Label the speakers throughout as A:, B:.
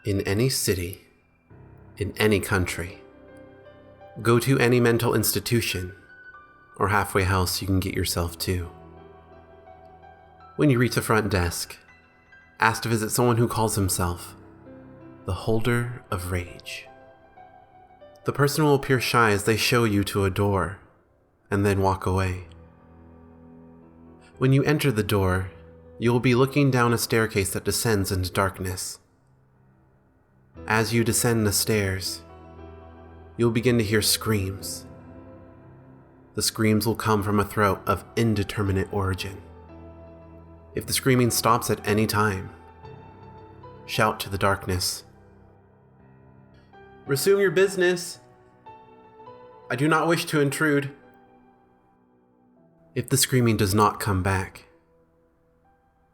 A: In any city, in any country, go to any mental institution or halfway house you can get yourself to. When you reach the front desk, ask to visit someone who calls himself the Holder of Rage. The person will appear shy as they show you to a door and then walk away. When you enter the door, you will be looking down a staircase that descends into darkness. As you descend the stairs, you'll begin to hear screams. The screams will come from a throat of indeterminate origin. If the screaming stops at any time, shout to the darkness, "Resume your business. I do not wish to intrude." If the screaming does not come back,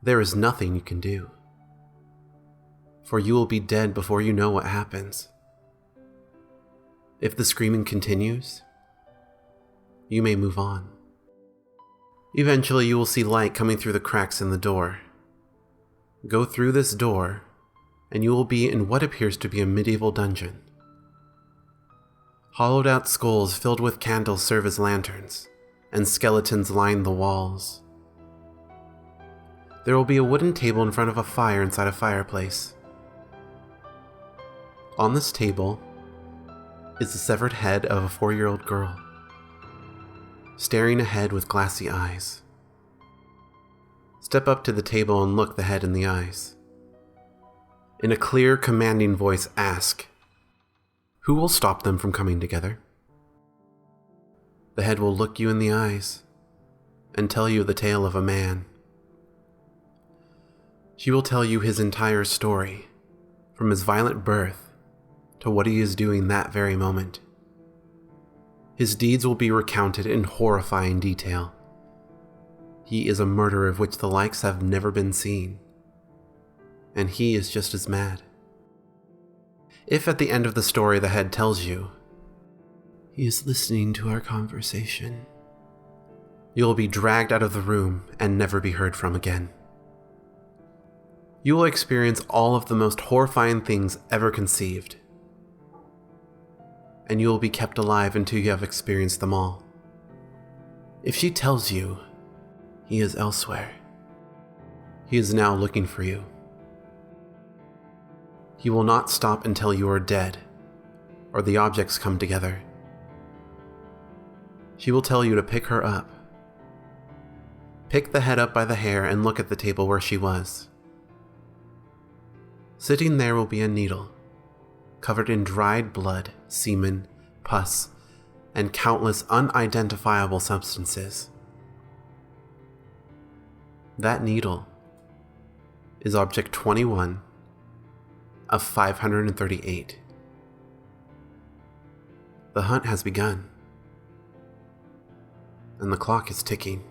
A: there is nothing you can do, for you will be dead before you know what happens. If the screaming continues, you may move on. Eventually you will see light coming through the cracks in the door. Go through this door, and you will be in what appears to be a medieval dungeon. Hollowed out skulls filled with candles serve as lanterns, and skeletons line the walls. There will be a wooden table in front of a fire inside a fireplace. On this table is the severed head of a 4-year-old girl, staring ahead with glassy eyes. Step up to the table and look the head in the eyes. In a clear, commanding voice, ask, "Who will stop them from coming together?" The head will look you in the eyes and tell you the tale of a man. She will tell you his entire story, from his violent birth to what he is doing that very moment. His deeds will be recounted in horrifying detail. He is a murderer of which the likes have never been seen, and he is just as mad. If at the end of the story the head tells you, "He is listening to our conversation," you will be dragged out of the room and never be heard from again. You will experience all of the most horrifying things ever conceived, and you will be kept alive until you have experienced them all. If she tells you he is elsewhere, he is now looking for you. He will not stop until you are dead, or the objects come together. She will tell you to pick her up. Pick the head up by the hair and look at the table where she was. Sitting there will be a needle, covered in dried blood, semen, pus, and countless unidentifiable substances. That needle is object 21 of 538. The hunt has begun, and the clock is ticking.